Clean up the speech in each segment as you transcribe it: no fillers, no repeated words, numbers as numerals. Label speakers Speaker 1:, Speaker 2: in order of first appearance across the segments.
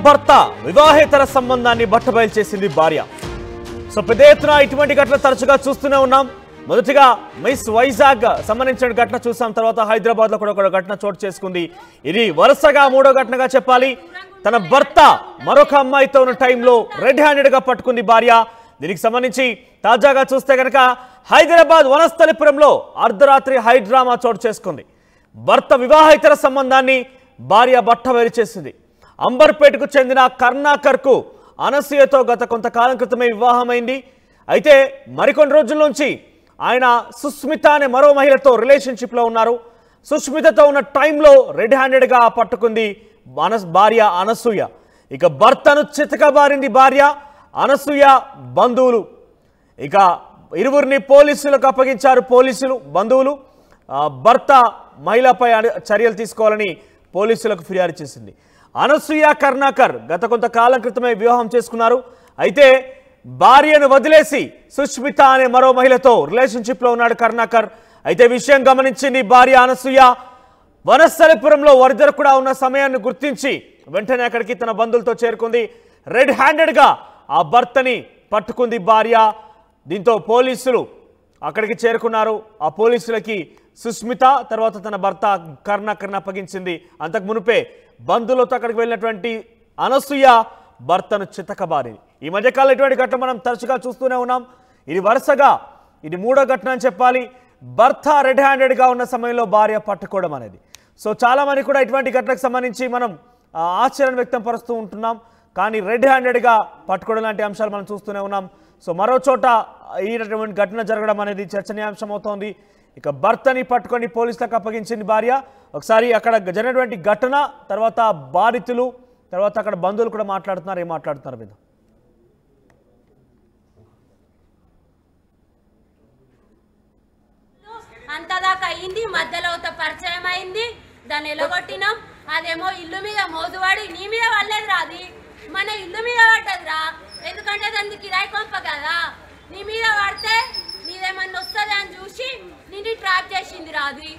Speaker 1: భర్త వివాహేతర సంబంధాన్ని బట్టబయలు చేసింది భార్య. సో పెద్ద ఎత్తున ఇటువంటి ఘటన తరచుగా చూస్తూనే ఉన్నాం. మొదటిగా మిస్ వైజాగ్ సంబంధించిన ఘటన చూసాం. తర్వాత హైదరాబాద్ లో కూడా ఒక ఘటన చోటు చేసుకుంది. ఇది వరుసగా మూడో ఘటనగా చెప్పాలి. తన భర్త మరొక అమ్మాయితో ఉన్న టైంలో రెడ్ హ్యాండెడ్ గా పట్టుకుంది భార్య. దీనికి సంబంధించి తాజాగా చూస్తే కనుక హైదరాబాద్ వనస్థలిపురంలో అర్ధరాత్రి హై డ్రామా చోటు చేసుకుంది. భర్త వివాహేతర సంబంధాన్ని భార్య బట్టబయలు చేసింది. అంబర్పేటకు చెందిన కర్ణాకర్కు అనసూయతో గత కొంతకాలం క్రితమే వివాహమైంది. అయితే మరికొన్ని రోజుల నుంచి ఆయన సుస్మిత అనే మరో మహిళతో రిలేషన్షిప్లో ఉన్నారు. సుస్మితతో ఉన్న టైంలో రెడ్ హ్యాండెడ్గా పట్టుకుంది భార్య అనసూయ. ఇక భర్తను చితకబారింది భార్య. అనసూయ బంధువులు ఇక ఇరువురిని పోలీసులకు అప్పగించారు. బంధువులు భర్త మహిళపై చర్యలు తీసుకోవాలని పోలీసులకు ఫిర్యాదు చేసింది. అనసూయ కర్ణాకర్ గత కొంతకాలం క్రితమే వివాహం చేసుకున్నారు. అయితే భార్యను వదిలేసి సుష్మిత అనే మరో మహిళతో రిలేషన్షిప్లో ఉన్నాడు కర్ణాకర్. అయితే విషయం గమనించింది భార్య అనసూయ. వనస్థలిపురంలో వారిద్దరు కూడా ఉన్న సమయాన్ని గుర్తించి వెంటనే అక్కడికి తన బంధువులతో చేరుకుంది. రెడ్ హ్యాండెడ్గా ఆ భర్తని పట్టుకుంది భార్య. దీంతో పోలీసులు అక్కడికి చేరుకున్నారు. ఆ పోలీసులకి సుస్మిత తర్వాత తన భర్త కర్ణాకర్ని అప్పగించింది. అంతకు మునుపే బంధువులతో అక్కడికి వెళ్ళినటువంటి అనసూయ భర్తను చితకబారింది. ఈ మధ్యకాలంలో ఇటువంటి ఘటన మనం తరచుగా చూస్తూనే ఉన్నాం. ఇది మూడో ఘటన అని చెప్పాలి. భర్త రెడ్ హ్యాండెడ్గా ఉన్న సమయంలో భార్య పట్టుకోవడం అనేది. సో చాలామంది కూడా ఇటువంటి ఘటనకు సంబంధించి మనం ఆశ్చర్యం వ్యక్తం పరుస్తూ ఉంటున్నాం. కానీ రెడ్ హ్యాండెడ్గా పట్టుకోవడం లాంటి అంశాలు మనం చూస్తూనే ఉన్నాం. సో మరో చోట ఈటువంటి ఘటన జరగడం అనేది చర్చనీయాంశం అవుతోంది. ఇక భర్తని పట్టుకొని పోలీసులకు అప్పగించింది భార్య. ఒకసారి అక్కడ జరిగినటువంటి ఘటన తర్వాత బాధితులు తర్వాత అక్కడ బంధువులు కూడా మాట్లాడుతున్నారు. ఏం మాట్లాడుతున్నారు మీద
Speaker 2: అంతదాకా అయింది. మధ్యలో పరిచయం అయింది. దాన్ని ఎలగొట్టినాం. అదేమో ఇల్లు మీద మోజువాడి నీ మీద పడలేదు రా, అది మన ఇల్లు మీద పడ్డదిరా. ఎందుకంటే దానికి కిరాయి కొంప కదా. నీ మీద పడితే నీదేమన్నా వస్తుంది అని చూసి నిన్ను ట్రాప్ చేసింది రా. అది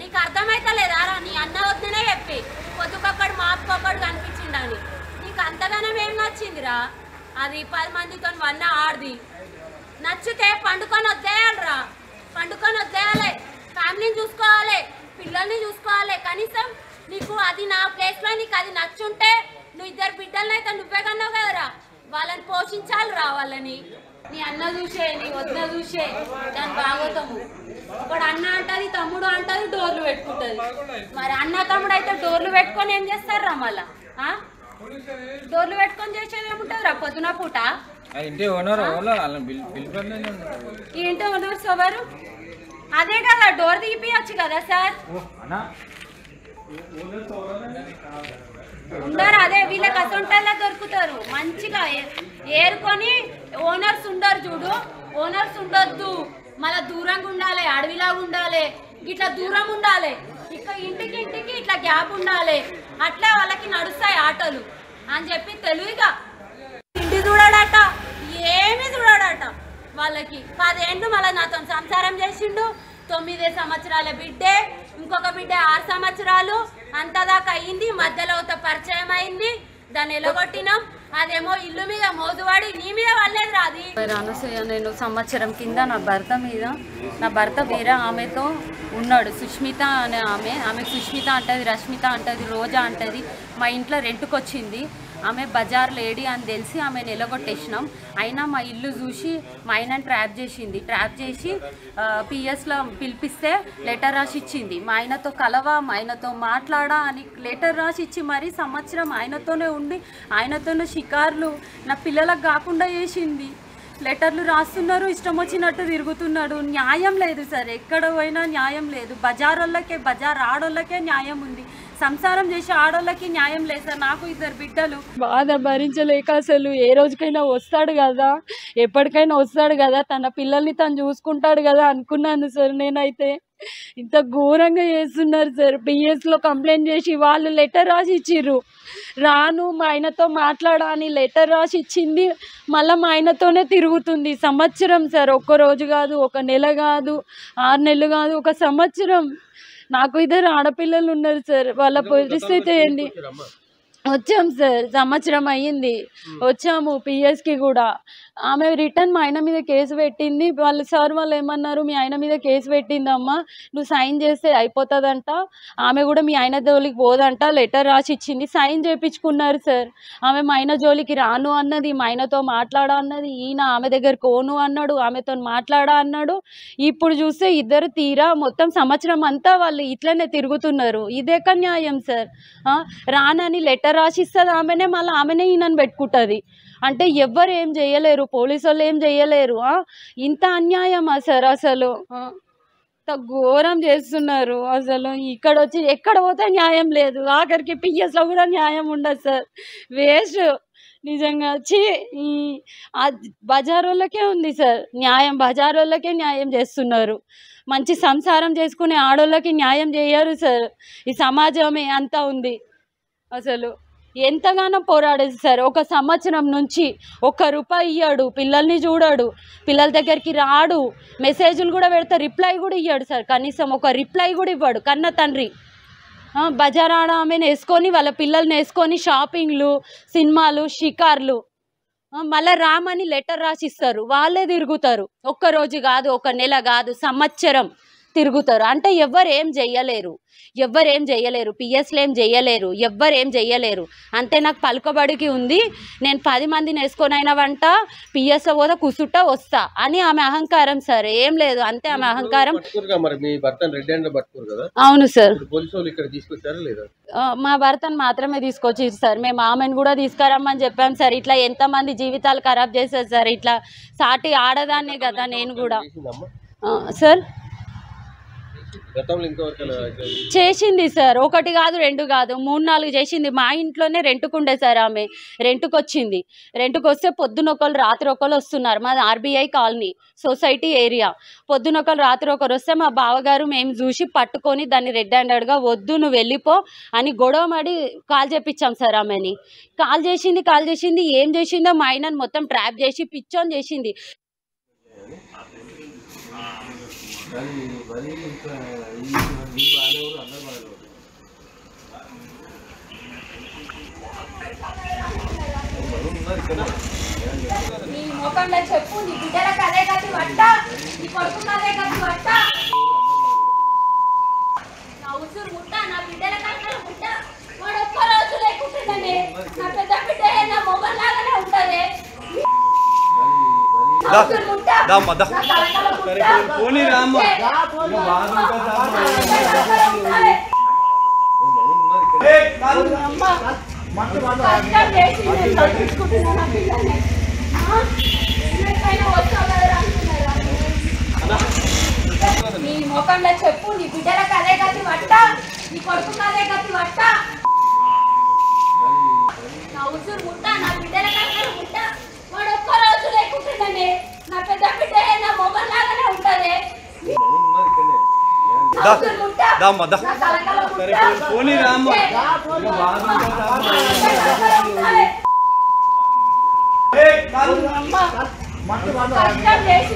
Speaker 2: నీకు అర్థమైతలేదా రా? నీ అన్న వద్దనే చెప్పి పొద్దుకొక్కడు మాపుకొక్కడు కనిపించిండని నీకు అంతగానం ఏం నచ్చిందిరా? అది 10 మందితో వన్న ఆడది. నచ్చితే పండుకొని వద్దేయాలరా. పండుకొని వద్దేయాలి. ఫ్యామిలీని చూసుకోవాలి, పిల్లల్ని చూసుకోవాలి. కనీసం నీకు అది నా ప్లేస్లో నీకు అది నచ్చుంటే నువ్వు 2 బిడ్డలను అయితే నువ్వే కన్నావు కదరా. వాళ్ళని పోషించాలి రా. వాళ్ళని నీ అన్న చూసే నీ వద్ద చూసే దాని భాగవతము. ఒకడు అన్న అంటది, తమ్ముడు అంటది, డోర్లు పెట్టుకుంటది. మరి అన్న తమ్ముడు అయితే డోర్లు పెట్టుకొని ఏం చేస్తారా? మళ్ళా డోర్లు పెట్టుకొని చేసేది ఏముంటుంది రా పొద్దున పూట? ఇంటి ఓనర్స్ ఎవరు? అదే కదా డోర్ తీపియచ్చు కదా సార్. ఉండరు. అదే వీళ్ళకి అసొంటల్లా దొరుకుతారు. మంచిగా ఏరుకొని ఓనర్స్ ఉండరు చూడు. ఓనర్స్ ఉండొద్దు. మళ్ళీ దూరంగా ఉండాలి, అడవిలాగా ఉండాలి, ఇట్లా దూరం ఉండాలి. ఇక ఇంటికి ఇట్లా గ్యాప్ ఉండాలి. అట్లా వాళ్ళకి నడుస్తాయి ఆటలు అని చెప్పి తెలివిగా ఇంటి చూడాడట, ఏమి చూడాడట. వాళ్ళకి 10 ఏళ్ళు మళ్ళీ నాతో సంసారం చేసిండు. 9 సంవత్సరాల బిడ్డే, ఇంకొక బిడ్డ 6 సంవత్సరాలు. అంతదాకా అయింది. మధ్యలో పరిచయం అయింది. దాన్ని ఎలగొట్టినాం. అదేమో ఇల్లు మీద మోజువాడి నీ మీద వాళ్ళేది రాది.
Speaker 3: అనసూయ, నేను సంవత్సరం కింద నా భర్త వేరే ఆమెతో ఉన్నాడు. సుష్మిత అనే ఆమె సుష్మిత అంటది, రష్మిత అంటది, రోజా అంటది. మా ఇంట్లో రెంట్కి వచ్చింది. ఆమె బజార్ లేడీ అని తెలిసి ఆమె నిలగొట్టేసినాం. అయినా మా ఇల్లు చూసి మా ఆయనని ట్రాప్ చేసి పిఎస్లో పిలిపిస్తే లెటర్ రాసి ఇచ్చింది. మా ఆయనతో కలవా, మా ఆయనతో మాట్లాడా అని లెటర్ రాసి ఇచ్చి మరీ సంవత్సరం ఆయనతోనే ఉండి ఆయనతోనే షికార్లు నా పిల్లలకు కాకుండా చేసింది. లెటర్లు రాస్తున్నారు, ఇష్టం వచ్చినట్టు తిరుగుతున్నాడు. న్యాయం లేదు సార్. ఎక్కడ పోయినా న్యాయం లేదు. బజార్ ఆడోళ్ళకే న్యాయం ఉంది. సంసారం చేసే ఆడోళ్ళకి న్యాయం లేదు సార్. నాకు 2 బిడ్డలు. బాధ భరించలేక అసలు ఏ రోజుకైనా వస్తాడు కదా, ఎప్పటికైనా వస్తాడు కదా, తన పిల్లల్ని తను చూసుకుంటాడు కదా అనుకున్నాను సార్. నేనైతే ఇంత ఘోరంగా చేస్తున్నారు సార్. పిఎస్లో కంప్లైంట్ చేసి వాళ్ళు లెటర్ రాసి ఇచ్చిర్రు. రాను మా ఆయనతో మాట్లాడాలని లెటర్ రాసి ఇచ్చింది. మళ్ళీ మా ఆయనతోనే తిరుగుతుంది. సంవత్సరం సార్. ఒక్క రోజు కాదు, ఒక నెల కాదు, 6 నెలలు కాదు, ఒక సంవత్సరం. నాకు 2 ఆడపిల్లలు ఉన్నారు సార్. వాళ్ళ పరిస్థితి ఏంటి? వచ్చాం సార్, సంవత్సరం అయ్యింది. వచ్చాము పిఎస్కి కూడా. ఆమె రిటర్న్ మా ఆయన మీద కేసు పెట్టింది. వాళ్ళు ఏమన్నారు, మీ ఆయన మీద కేసు పెట్టిందమ్మా, నువ్వు సైన్ చేస్తే అయిపోతుందంట. ఆమె కూడా మీ ఆయన జోలికి పోదంట, లెటర్ రాసి ఇచ్చింది, సైన్ చేయించుకున్నారు సార్. ఆమె మా ఆయన జోలికి రాను అన్నది, మా ఆయనతో మాట్లాడా అన్నది. ఈయన ఆమె దగ్గర కోను అన్నాడు, ఆమెతో మాట్లాడా అన్నాడు. ఇప్పుడు చూస్తే ఇద్దరు తీరా మొత్తం సంవత్సరం అంతా వాళ్ళు ఇట్లనే తిరుగుతున్నారు. ఇదేక న్యాయం సార్? రానని లెటర్ రాసిస్తుంది ఆమెనే, మళ్ళీ ఆమెనే ఈయనని పెట్టుకుంటుంది. అంటే ఎవ్వరు ఏం చేయలేరు, పోలీసు వాళ్ళు ఏం చేయలేరు. ఇంత అన్యాయమా సార్? అసలు ఘోరం చేస్తున్నారు. అసలు ఇక్కడ వచ్చి ఎక్కడ పోతే న్యాయం లేదు, ఆఖరికి పిఎస్లో కూడా న్యాయం ఉండదు సార్. వేస్ట్ నిజంగా. వచ్చి బజార్ వాళ్ళకే ఉంది సార్ న్యాయం, బజార్ వాళ్ళకే న్యాయం చేస్తున్నారు. మంచి సంసారం చేసుకునే ఆడోళ్ళకి న్యాయం చేయరు సార్. ఈ సమాజమే అంతా ఉంది. అసలు ఎంతగానో పోరాడేది సార్. ఒక సంవత్సరం నుంచి ₹1 ఇయ్యాడు, పిల్లల్ని చూడాడు, పిల్లల దగ్గరికి రాడు, మెసేజ్లు కూడా పెడితే రిప్లై కూడా ఇయ్యాడు సార్. కనీసం ఒక రిప్లై కూడా ఇవ్వడు కన్న తండ్రి. బజార్ ఆడ ఆమెను వేసుకొని, వాళ్ళ పిల్లల్ని వేసుకొని షాపింగ్లు, సినిమాలు, షికార్లు, మళ్ళీ రామని లెటర్ రాసిస్తారు, వాళ్ళే తిరుగుతారు. ఒక్కరోజు కాదు, ఒక నెల కాదు, సంవత్సరం తిరుగుతారు. అంటే ఎవ్వరు ఏం చెయ్యలేరు, ఎవ్వరేం చేయలేరు, పిఎస్లు ఏం చేయలేరు, ఎవ్వరేం చేయలేరు. అంతే నాకు పలుకబడికి ఉంది, నేను 10 మందిని వేసుకొనైనా వంట పిఎస్లో పోతా కుసుట్ట వస్తా అని ఆమె అహంకారం సార్. ఏం లేదు, అంతే ఆమె అహంకారం. అవును సార్, మా భర్తను మాత్రమే తీసుకొచ్చి సార్. మేము ఆమెను కూడా తీసుకురమ్మని చెప్పాం సార్. ఇట్లా ఎంతమంది జీవితాలు ఖరాబ్ చేశారు సార్. ఇట్లా సాటి ఆడదాన్నే కదా నేను కూడా. సార్ చేసింది సార్, 1 కాదు 2 కాదు 3-4 చేసింది. మా ఇంట్లోనే రెంట్కుండే సార్. ఆమె రెంట్కి వచ్చింది. రెంట్కి వస్తే పొద్దున ఒకళ్ళు రాత్రి ఒకళ్ళు వస్తున్నారు. మాది ఆర్బీఐ కాలనీ సొసైటీ ఏరియా. పొద్దున ఒకళ్ళు రాత్రి ఒకరు వస్తే మా బావగారు మేము చూసి పట్టుకొని దాన్ని రెడ్ హ్యాండెడ్గా వద్దు నువ్వు వెళ్ళిపో అని గొడవమడి కాల్ చేపించాం సార్. ఆమెని కాల్ చేసింది ఏం చేసిందో మా ఆయనను మొత్తం ట్రాప్ చేసి పిచ్చోని చేసింది.
Speaker 2: నీ ముఖంలో చెప్పు, నీ బిడ్డలకు అదే గతి పట్ట, నీ కొడుకు అదే గతి పట్ట. నా ఉసురు ముట్ట, నా బిడ్డలకు అక్కడ ముట్ట. వాడు ఒక్క రోజు లేకుంటుందండి, నా పెద్ద బిడ్డ నా మొగల్లాగానే ఉంటుంది. నీ ముఖంలో చెప్పు, నీ బిడ్డలకు అదే గతి పట్ట, నీ కొడుకు అదే గతి పట్ట. నా ఉసురు ముట్ట, నా బిడ్డలకు అక్కడ ముట్ట. వాడు ఒక్క రోజు లేకుంటుందండి, నా పెద్ద బిడ్డ నా మొగల్లాగానే ఉంటుంది. కష్టం చేసి